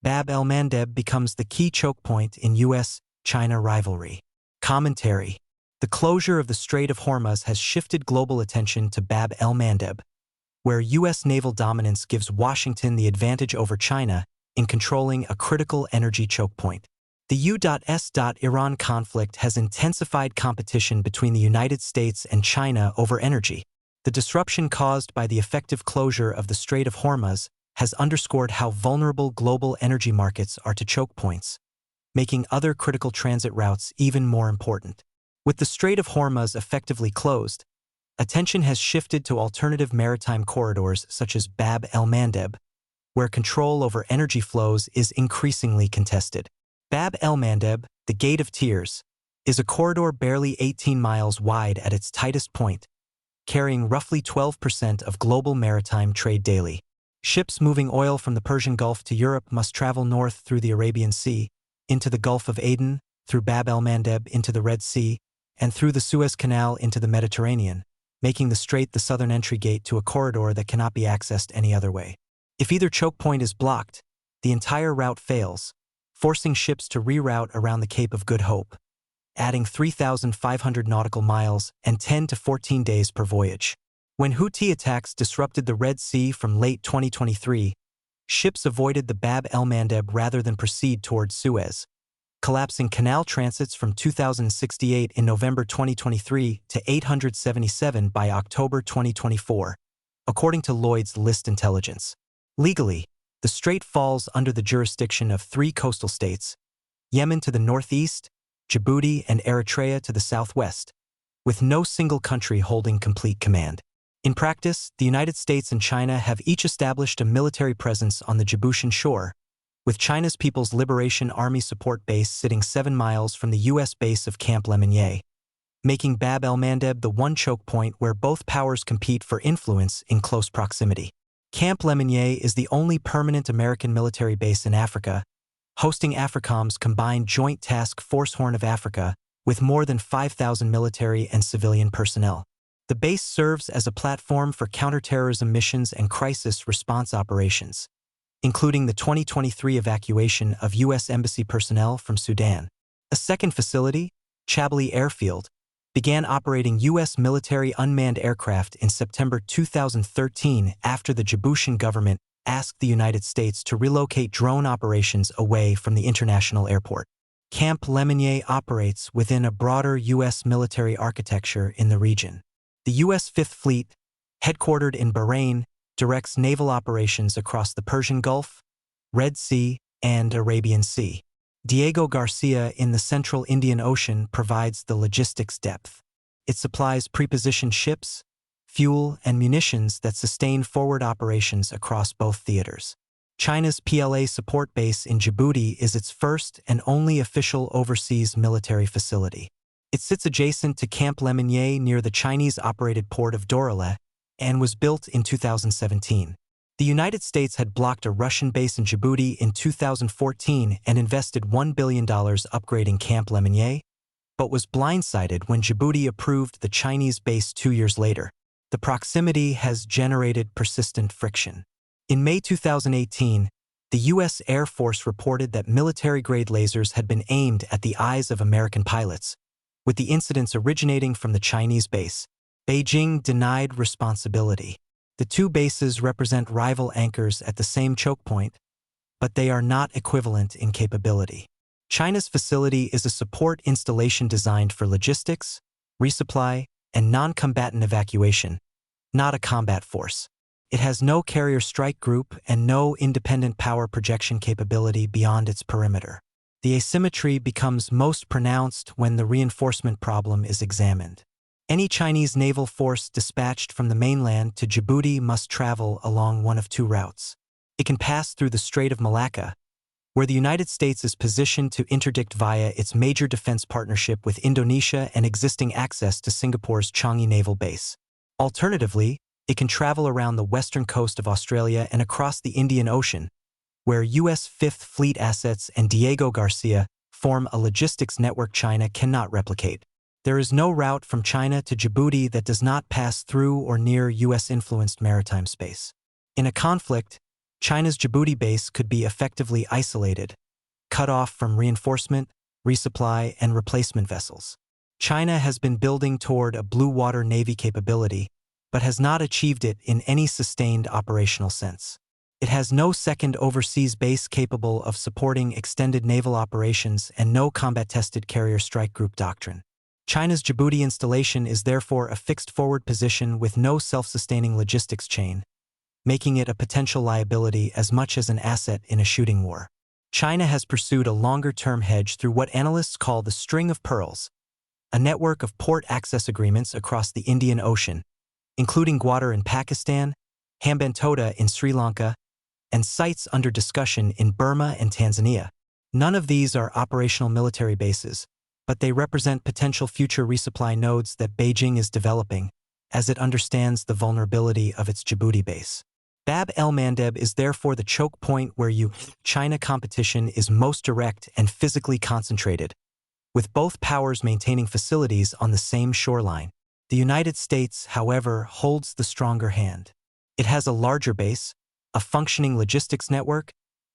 Bab el-Mandeb becomes the key choke point in U.S.-China rivalry. Commentary. The closure of the Strait of Hormuz has shifted global attention to Bab el-Mandeb, where U.S. naval dominance gives Washington the advantage over China in controlling a critical energy choke point. The U.S.-Iran conflict has intensified competition between the United States and China over energy. The disruption caused by the effective closure of the Strait of Hormuz has underscored how vulnerable global energy markets are to choke points, making other critical transit routes even more important. With the Strait of Hormuz effectively closed, attention has shifted to alternative maritime corridors such as Bab el-Mandeb, where control over energy flows is increasingly contested. Bab el-Mandeb, the Gate of Tears, is a corridor barely 18 miles wide at its tightest point, carrying roughly 12% of global maritime trade daily. Ships moving oil from the Persian Gulf to Europe must travel north through the Arabian Sea, into the Gulf of Aden, through Bab el-Mandeb into the Red Sea, and through the Suez Canal into the Mediterranean, making the strait the southern entry gate to a corridor that cannot be accessed any other way. If either choke point is blocked, the entire route fails, forcing ships to reroute around the Cape of Good Hope, adding 3,500 nautical miles and 10 to 14 days per voyage. When Houthi attacks disrupted the Red Sea from late 2023, ships avoided the Bab el-Mandeb rather than proceed towards Suez, collapsing canal transits from 2,068 in November 2023 to 877 by October 2024, according to Lloyd's List Intelligence. Legally, the strait falls under the jurisdiction of 3 coastal states, Yemen to the northeast, Djibouti and Eritrea to the southwest, with no single country holding complete command. In practice, the United States and China have each established a military presence on the Djiboutian shore, with China's People's Liberation Army support base sitting 7 miles from the U.S. base of Camp Lemonnier, making Bab el-Mandeb the one choke point where both powers compete for influence in close proximity. Camp Lemonnier is the only permanent American military base in Africa, hosting AFRICOM's combined Joint Task Force Horn of Africa with more than 5,000 military and civilian personnel. The base serves as a platform for counterterrorism missions and crisis response operations, including the 2023 evacuation of U.S. Embassy personnel from Sudan. A second facility, Chablis Airfield, began operating U.S. military unmanned aircraft in September 2013 after the Djiboutian government asked the United States to relocate drone operations away from the international airport. Camp Lemonnier operates within a broader U.S. military architecture in the region. The U.S. Fifth Fleet, headquartered in Bahrain, directs naval operations across the Persian Gulf, Red Sea, and Arabian Sea. Diego Garcia in the central Indian Ocean provides the logistics depth. It supplies prepositioned ships, fuel, and munitions that sustain forward operations across both theaters. China's PLA support base in Djibouti is its first and only official overseas military facility. It sits adjacent to Camp Lemonnier near the Chinese-operated port of Dorale and was built in 2017. The United States had blocked a Russian base in Djibouti in 2014 and invested $1 billion upgrading Camp Lemonnier, but was blindsided when Djibouti approved the Chinese base 2 years later. The proximity has generated persistent friction. In May 2018, the U.S. Air Force reported that military-grade lasers had been aimed at the eyes of American pilots, with the incidents originating from the Chinese base. Beijing denied responsibility. The two bases represent rival anchors at the same choke point, but they are not equivalent in capability. China's facility is a support installation designed for logistics, resupply, and non-combatant evacuation, not a combat force. It has no carrier strike group and no independent power projection capability beyond its perimeter. The asymmetry becomes most pronounced when the reinforcement problem is examined. Any Chinese naval force dispatched from the mainland to Djibouti must travel along one of 2 routes. It can pass through the Strait of Malacca, where the United States is positioned to interdict via its major defense partnership with Indonesia and existing access to Singapore's Changi Naval Base. Alternatively, it can travel around the western coast of Australia and across the Indian Ocean, where U.S. Fifth Fleet assets and Diego Garcia form a logistics network China cannot replicate. There is no route from China to Djibouti that does not pass through or near U.S.-influenced maritime space. In a conflict, China's Djibouti base could be effectively isolated, cut off from reinforcement, resupply, and replacement vessels. China has been building toward a blue water navy capability, but has not achieved it in any sustained operational sense. It has no second overseas base capable of supporting extended naval operations and no combat-tested carrier strike group doctrine. China's Djibouti installation is therefore a fixed forward position with no self-sustaining logistics chain, making it a potential liability as much as an asset in a shooting war. China has pursued a longer-term hedge through what analysts call the String of Pearls, a network of port access agreements across the Indian Ocean, including Gwadar in Pakistan, Hambantota in Sri Lanka, and sites under discussion in Burma and Tanzania. None of these are operational military bases, but they represent potential future resupply nodes that Beijing is developing as it understands the vulnerability of its Djibouti base. Bab el-Mandeb is therefore the choke point where China competition is most direct and physically concentrated, with both powers maintaining facilities on the same shoreline. The United States, however, holds the stronger hand. It has a larger base, a functioning logistics network,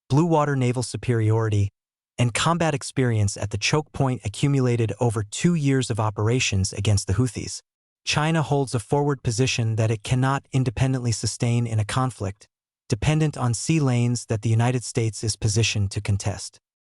blue water naval superiority, and combat experience at the choke point accumulated over 2 years of operations against the Houthis. China holds a forward position that it cannot independently sustain in a conflict, dependent on sea lanes that the United States is positioned to contest.